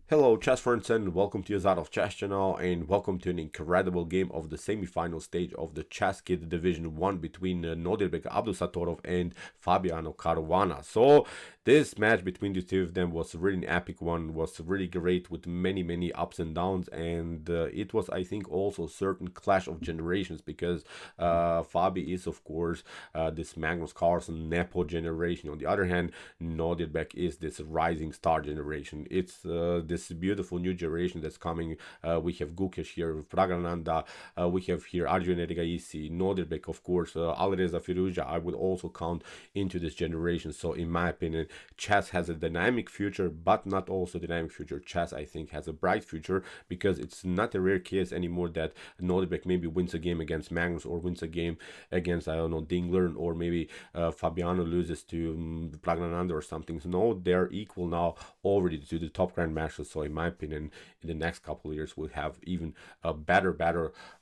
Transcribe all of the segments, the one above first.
Hello chess friends and welcome to Jozarov chess channel and welcome to an incredible game of the semi-final stage of the ChessKid Division 1 between Nodirbek Abdusattorov and Fabiano Caruana. So this match between the two of them was really an epic one, was really great with many ups and downs, and it was, I think, also a certain clash of generations because Fabi is of course this Magnus Carlsen Nepo generation. On the other hand, Nodirbek is this rising star generation. It's this beautiful new generation that's coming. We have Gukesh here, Pragananda, we have here Arjun Erigaisi, Nodirbek, of course, Alireza Firuja. I would also count into this generation. So in my opinion, chess has a dynamic future, but not also dynamic future. Chess, I think, has a bright future because it's not a rare case anymore that Nodirbek maybe wins a game against Magnus or wins a game against, I don't know, Dingler, or maybe Fabiano loses to Pragnananda or something. So no, they're equal now already to the top grandmasters. So in my opinion, in the next couple of years, we'll have even a better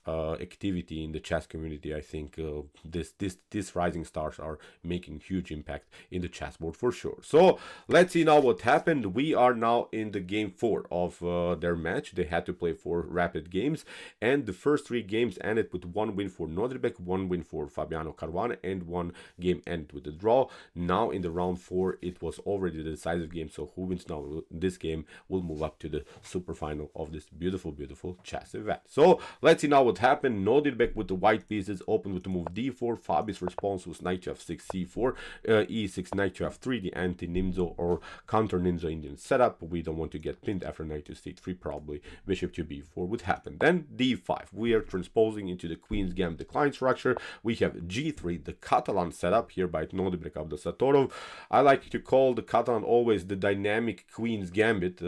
activity in the chess community. I think these rising stars are making huge impact in the chessboard for sure. So let's see now what happened. We are now in the game 4 of their match. They had to play 4 rapid games, and the first 3 games ended with 1 win for Nodirbek, 1 win for Fabiano Caruana, and 1 game ended with a draw. Now in the round 4, it was already the decisive game. So who wins now this game will move up to the super final of this beautiful chess event. So let's see now what happened. Nodirbek with the white pieces opened with the move d4. Fabi's response was knight to f6, c4, e6, knight to f3, the anti-Nimzo or counter-Nimzo Indian setup. We don't want to get pinned after knight to c3, probably bishop to b4 would happen. Then d5. We are transposing into the queen's gambit decline structure. We have g3, the Catalan setup here by Nodirbek Abdusattorov. I like to call the Catalan always the dynamic queen's gambit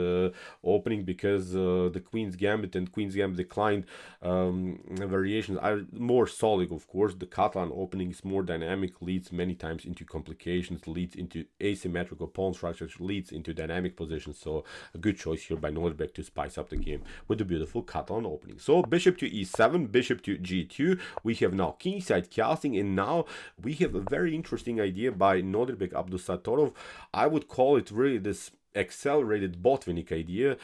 opening because the queen's gambit and queen's gambit declined variations are more solid. Of course, the Catalan opening is more dynamic, leads many times into complications, leads into asymmetrical pawn structures, leads into dynamic positions. So a good choice here by Nodirbek to spice up the game with the beautiful Catalan opening. So bishop to e7, bishop to g2. We have now kingside castling, and now we have a very interesting idea by Nodirbek Abdusattorov. I would call it really this accelerated Botvinnik idea.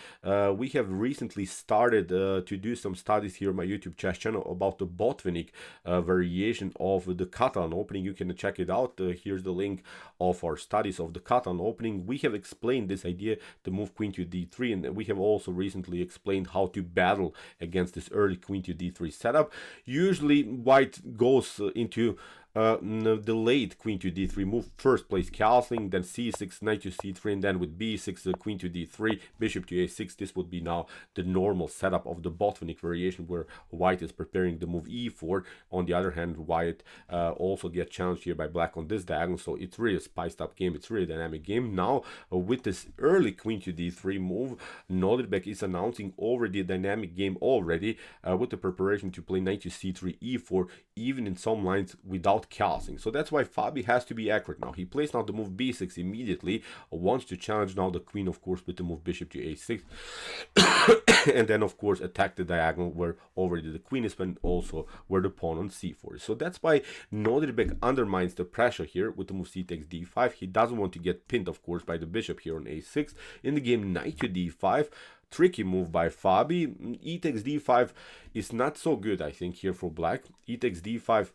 We have recently started to do some studies here on my YouTube chess channel about the Botvinnik variation of the Catalan opening. You can check it out. Here's the link of our studies of the Catalan opening. We have explained this idea to move queen to d3, and we have also recently explained how to battle against this early queen to d3 setup. Usually white goes into the late queen to d3 move, first place castling, then c6, knight to c3, and then with b6, the queen to d3, bishop to a6. This would be now the normal setup of the Botvinnik variation, where white is preparing the move e4. On the other hand, white also get challenged here by black on this diagonal. So it's really a spiced up game, it's really a dynamic game. Now with this early queen to d3 move, Nodirbek is announcing already a dynamic game already with the preparation to play knight to c3, e4, even in some lines without castling. So that's why Fabi has to be accurate now. He plays now the move b6 immediately, wants to challenge now the queen, of course, with the move bishop to a6 and then of course attack the diagonal where already the queen is, and also where the pawn on c4 is. So that's why Nodirbek undermines the pressure here with the move c takes d5. He doesn't want to get pinned, of course, by the bishop here on a6. In the game, knight to d5, tricky move by Fabi. E takes d5 is not so good, I think, here for black. E takes d5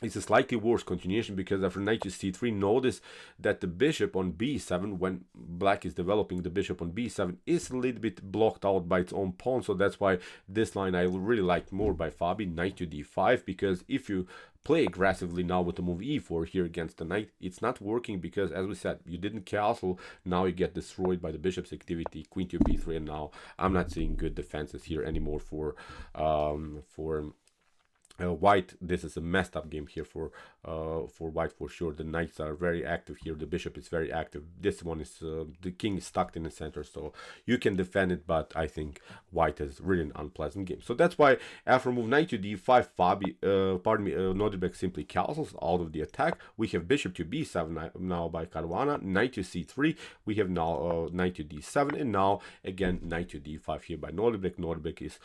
it's a slightly worse continuation because after knight to c3, notice that the bishop on b7, when black is developing the bishop on b7, is a little bit blocked out by its own pawn. So that's why this line I really like more by Fabi, knight to d5, because if you play aggressively now with the move e4 here against the knight, it's not working because, as we said, you didn't castle. Now you get destroyed by the bishop's activity, queen to b3, and now I'm not seeing good defenses here anymore for white. This is a messed up game here for white for sure. The knights are very active here, the bishop is very active. This one is the king is stuck in the center, so you can defend it, but I think white is really an unpleasant game. So that's why after move knight to d5, Nodirbek simply castles out of the attack. We have bishop to b7 now by Caruana, knight to c3. We have now knight to d7, and now again knight to d5 here by Nodirbek. Nodirbek is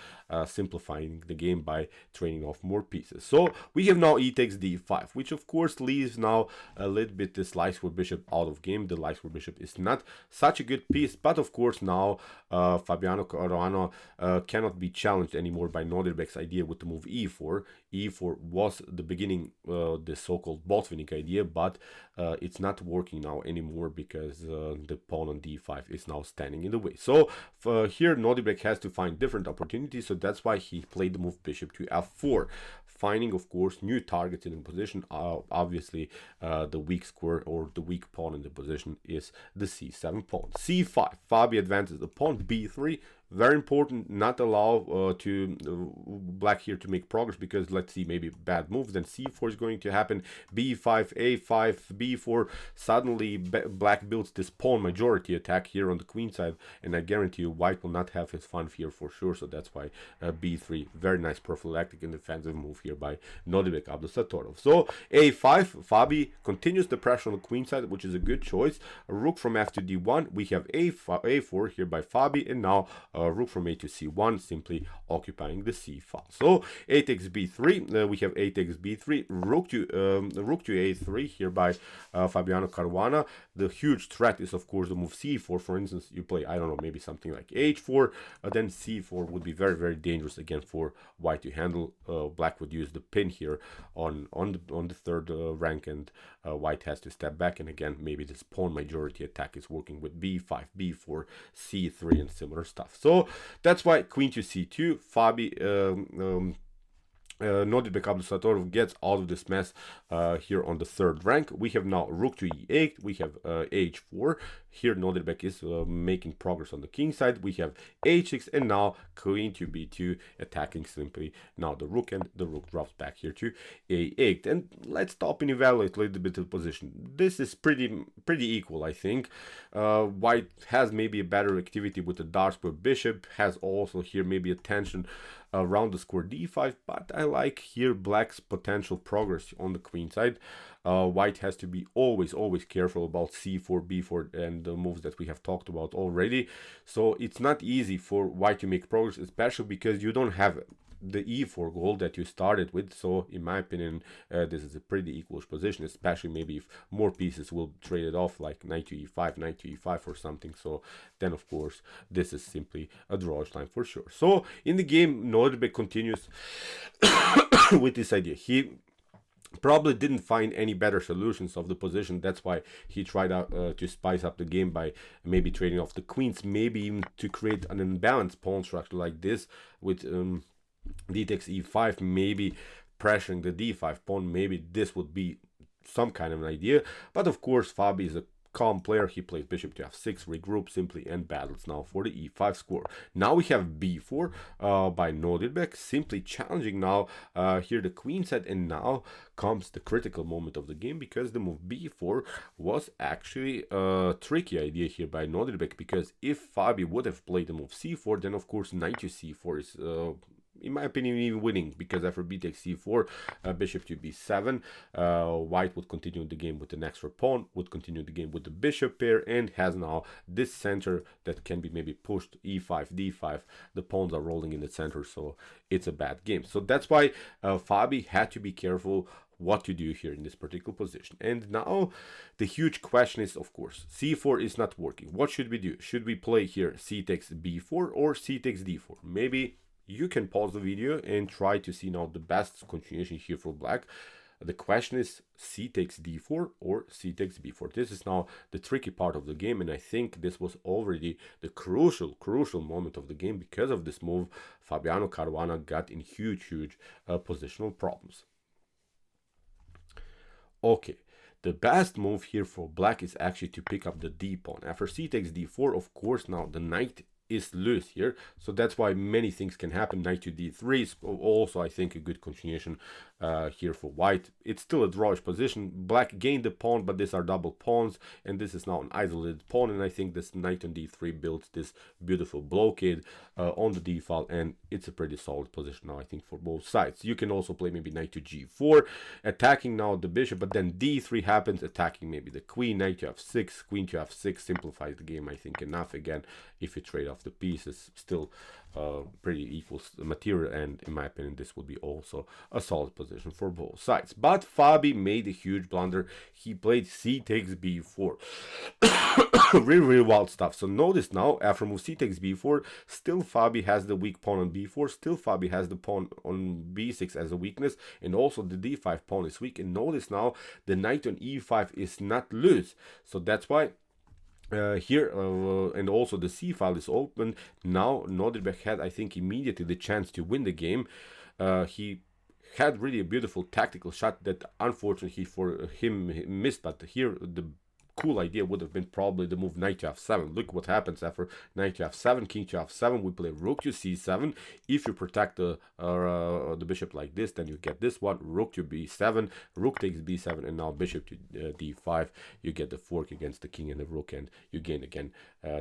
simplifying the game by training off more pieces. So we have now e takes d5, which which of course leaves now a little bit this Lyceward bishop out of game. The Lyceward bishop is not such a good piece, but of course now Fabiano Caruana cannot be challenged anymore by Nodirbek's idea with the move e4. e4 was the beginning, the so-called Botvinnik idea, but it's not working now anymore because the pawn on d5 is now standing in the way. So here Nodirbek has to find different opportunities, so that's why he played the move bishop to f4, finding of course new targets in the position. Obviously the weak square or the weak pawn in the position is the c7 pawn. c5, Fabi advances the pawn. b3, very important, not allow black here to make progress, because let's see, maybe bad move, then c4 is going to happen, b5, a5, b4. Suddenly black builds this pawn majority attack here on the queen side, and I guarantee you white will not have his fun here for sure. So that's why b3, very nice prophylactic and defensive move here by Nodirbek Abdusattorov. So a5, Fabi continues the pressure on the queen side, which is a good choice. Rook from f to d1, we have a4 here by Fabi, and now rook from a to c1, simply occupying the c file. So a takes b3, we have a takes b3, rook to a3 here by Fabiano Caruana. The huge threat is of course the move c4. For instance, you play, I don't know, maybe something like h4, then c4 would be very, very dangerous again for white to handle. Black would use the pin here on the third rank, and white has to step back, and again maybe this pawn majority attack is working with b5, b4, c3 and similar stuff. So that's why queen to c2, Fabi Nodirbek Abdusattorov gets out of this mess here on the third rank. We have now rook to e8, we have h4. Here Nodirbek is making progress on the king side. We have h6, and now queen to b2, attacking simply now the rook, and the rook drops back here to a8. And let's stop and evaluate a little bit of position. This is pretty equal, I think. White has maybe a better activity with the dark square bishop, has also here maybe a tension around the square d5, but I like here black's potential progress on the queen side. White has to be always careful about c4, b4 and the moves that we have talked about already. So it's not easy for white to make progress, especially because you don't have the e4 goal that you started with. So in my opinion, this is a pretty equal position, especially maybe if more pieces will trade it off, like knight to e5, knight to e5 or something. So then of course this is simply a drawish line for sure. So in the game, Nodirbek continues with this idea. He probably didn't find any better solutions of the position. That's why he tried to spice up the game by maybe trading off the queens, maybe even to create an imbalanced pawn structure like this with d takes e5, maybe pressuring the d5 pawn. Maybe this would be some kind of an idea, but of course Fabi is a calm player. He plays bishop to f6, regroups simply, and battles now for the e5 score. Now we have b4 by Nodirbek, simply challenging now here the queen side, and now comes the critical moment of the game, because the move b4 was actually a tricky idea here by Nodirbek, because if Fabi would have played the move c4, then of course knight to c4 is in my opinion even winning, because after b takes c4, bishop to b7, white would continue the game with an extra pawn, would continue the game with the bishop pair, and has now this center that can be maybe pushed e5, d5. The pawns are rolling in the center, so it's a bad game. So that's why Fabi had to be careful what to do here in this particular position. And now the huge question is, of course, c4 is not working. What should we do? Should we play here c takes b4 or c takes d4? Maybe you can pause the video and try to see now the best continuation here for black. The question is c takes d4 or c takes b4. This is now the tricky part of the game, and I think this was already the crucial moment of the game. Because of this move, Fabiano Caruana got in huge positional problems. Okay, the best move here for black is actually to pick up the d pawn. After c takes d4, of course, now the knight is loose here, so that's why many things can happen. Knight to d3 is also, I think, a good continuation here for white. It's still a drawish position. Black gained the pawn, but these are double pawns, and this is now an isolated pawn, and I think this knight on d3 builds this beautiful blockade on the d file, and it's a pretty solid position now, I think, for both sides. You can also play maybe knight to g4, attacking now the bishop, but then d3 happens, attacking maybe the queen. Knight to f6, queen to f6 simplifies the game, I think, enough again if you trade off of the pieces, still pretty equal material, and in my opinion this would be also a solid position for both sides. But Fabi made a huge blunder. He played c takes b4. Really wild stuff. So notice now, after move c takes b4, still Fabi has the weak pawn on b4, still Fabi has the pawn on b6 as a weakness, and also the d5 pawn is weak. And notice now the knight on e5 is not loose, so that's why here and also the c file is open. Now Nodirbek had, I think, immediately the chance to win the game. He had really a beautiful tactical shot that unfortunately for him missed, but here the cool idea would have been probably the move knight to f7. Look what happens after knight to f7, king to f7. We play rook to c7. If you protect the bishop like this, then you get this one, rook to b7, rook takes b7, and now bishop to d5. You get the fork against the king and the rook, and you gain again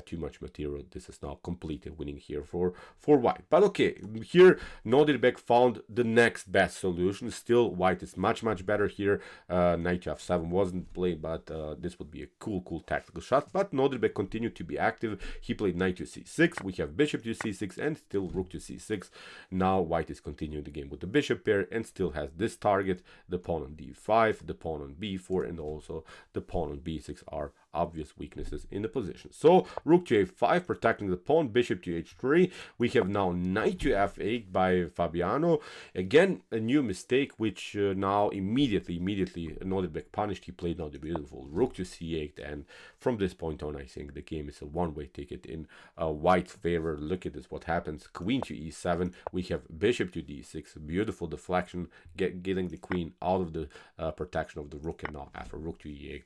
too much material. This is now completely winning here for white. But okay, here Nodirbek found the next best solution. Still, white is much better here. Knight to f7 wasn't played, but this would be a cool tactical shot. But Nodirbek continued to be active. He played knight to c6. We have bishop to c6 and still rook to c6. Now white is continuing the game with the bishop pair and still has this target. The pawn on d5, the pawn on b4, and also the pawn on b6 are obvious weaknesses in the position. So rook to a5, protecting the pawn, bishop to h3. We have now knight to f8 by Fabiano. Again, a new mistake, which now immediately Nodirbek punished. He played now the beautiful rook to c8, and from this point on, I think the game is a one-way ticket in white's favor. Look at this, what happens. Queen to e7. We have bishop to d6. Beautiful deflection, getting the queen out of the protection of the rook, and now after rook to e8,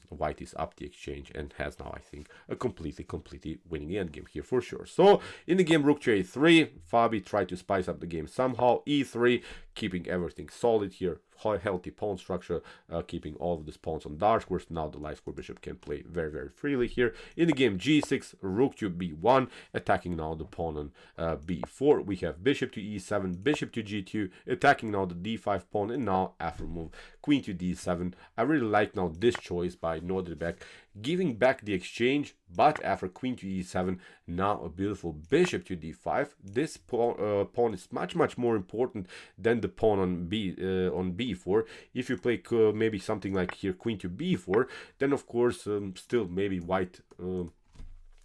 white is up the exchange and has now, I think, a completely winning endgame here for sure. So in the game, rook to a3, Fabi tried to spice up the game somehow. e3, keeping everything solid here, healthy pawn structure, keeping all of the pawns on dark squares. Now the light square bishop can play very freely here. In the game, g6, rook to b1, attacking now the pawn on b4. We have bishop to e7, bishop to g2, attacking now the d5 pawn, and now after move queen to d7. I really like now this choice by Nodirbek, giving back the exchange, but after queen to e7, now a beautiful bishop to d5. This pawn is much more important than the pawn on b4. If you play maybe something like here queen to b4, then of course still maybe white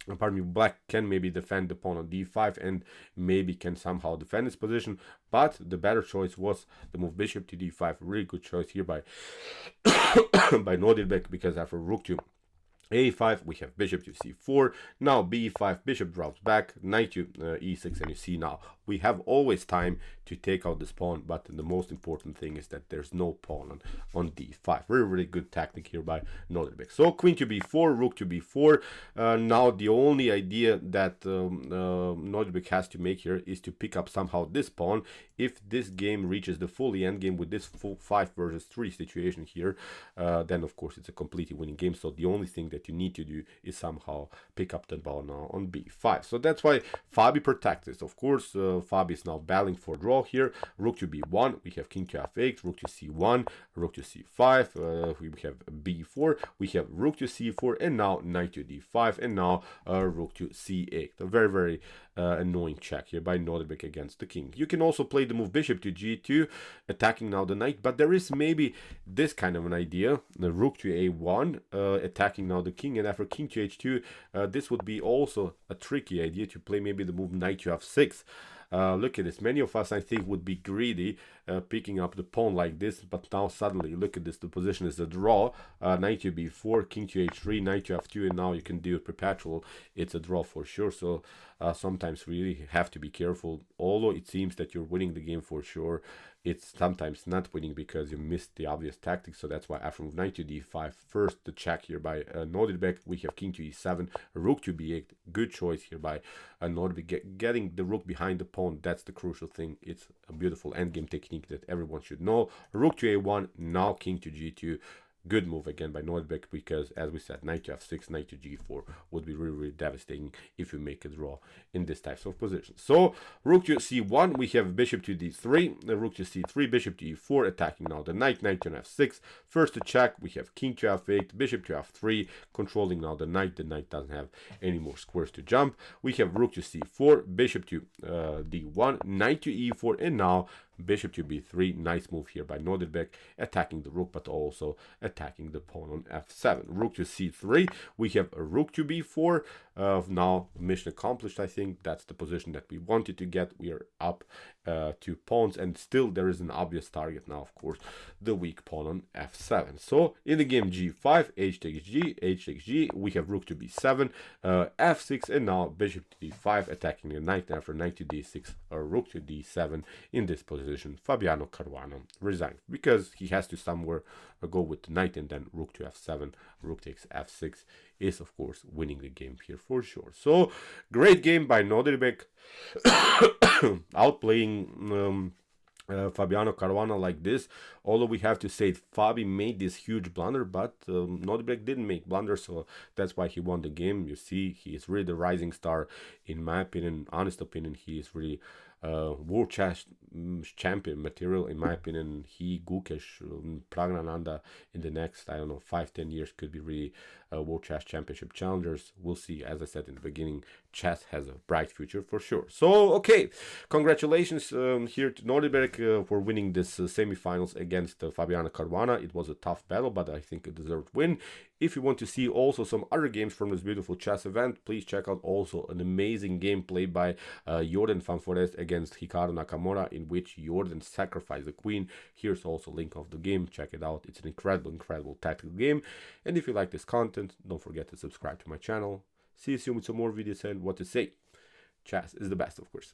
black can maybe defend the pawn on d5 and maybe can somehow defend its position, but the better choice was the move bishop to d5. Really good choice here by by Nodirbek, because after rook to a5, we have bishop to c4. Now b5, bishop drops back, knight to e6, and you see now we have always time to take out this pawn, but the most important thing is that there's no pawn on d5. Really good tactic here by Nodirbek. So queen to b4, rook to b4. Now the only idea that Nodirbek has to make here is to pick up somehow this pawn. If this game reaches the fully endgame with this full 5 versus 3 situation here, then of course it's a completely winning game. So the only thing that you need to do is somehow pick up the ball now on b5. So that's why Fabi protects this. Of course, Fabi is now battling for draw here. Rook to b1, we have king to f8, rook to c1, rook to c5, we have b4, we have rook to c4, and now knight to d5, and now rook to c8. A very annoying check here by Nodirbek against the king. You can also play the move bishop to g2, attacking now the knight, but there is maybe this kind of an idea, the rook to a1, attacking now the king, and after king to h2, this would be also a tricky idea to play maybe the move knight to f6. Look at this. Many of us, I think, would be greedy picking up the pawn like this, but now suddenly, look at this, the position is a draw. Knight to b4, king to h3, knight to f2, and now you can do it perpetual. It's a draw for sure. So sometimes really have to be careful. Although it seems that you're winning the game for sure, it's sometimes not winning because you missed the obvious tactics. So that's why after move knight to d5, first the check here by Nodirbek. We have king to e7, rook to b8. Good choice here by Nodirbek, getting the rook behind the pawn. That's the crucial thing. It's a beautiful endgame technique that everyone should know. Rook to a1, now king to g2. Good move again by Nodirbek, because as we said, knight to f6, knight to g4 would be really, really devastating if you make a draw in this type of position. So rook to c1, we have bishop to d3, the rook to c3, bishop to e4, attacking now the knight, knight to f6. First to check, we have king to f8, bishop to f3, controlling now the knight. The knight doesn't have any more squares to jump. We have rook to c4, bishop to d1, knight to e4, and now bishop to b3. Nice move here by Nodirbek, attacking the rook but also attacking the pawn on f7. Rook to c3, we have a rook to b4. Now mission accomplished. I think that's the position that we wanted to get. We are up 2 pawns, and still there is an obvious target now, of course, the weak pawn on f7. So in the game g5, h takes g, h takes g, we have rook to b7, f6, and now bishop to d5, attacking the knight. After knight to d6 or rook to d7, in this position Fabiano Caruana resigned, because he has to somewhere go with the knight, and then rook to f7, rook takes f6 is of course winning the game here for sure. So great game by Nodirbek, outplaying Fabiano Caruana like this. Although we have to say Fabi made this huge blunder, but Nodirbek didn't make blunder, so that's why he won the game. You see, he is really the rising star, in my opinion, honest opinion. He is really world chess champion material, in my opinion. He, Gukesh, Pragnananda in the next, I don't know, 5-10 years could be really world chess championship challengers. We'll see. As I said in the beginning, chess has a bright future for sure. So okay, congratulations here to Nodirbek for winning this semifinals against Fabiano Caruana. It was a tough battle, but I think a deserved win. If you want to see also some other games from this beautiful chess event, please check out also an amazing game played by Jordan Fanfores against Hikaru Nakamura, in which Jordan sacrificed the queen. Here's also a link of the game. Check it out. It's an incredible tactical game. And if you like this content, don't forget to subscribe to my channel. See you soon with some more videos and what to say. Chess is the best, of course.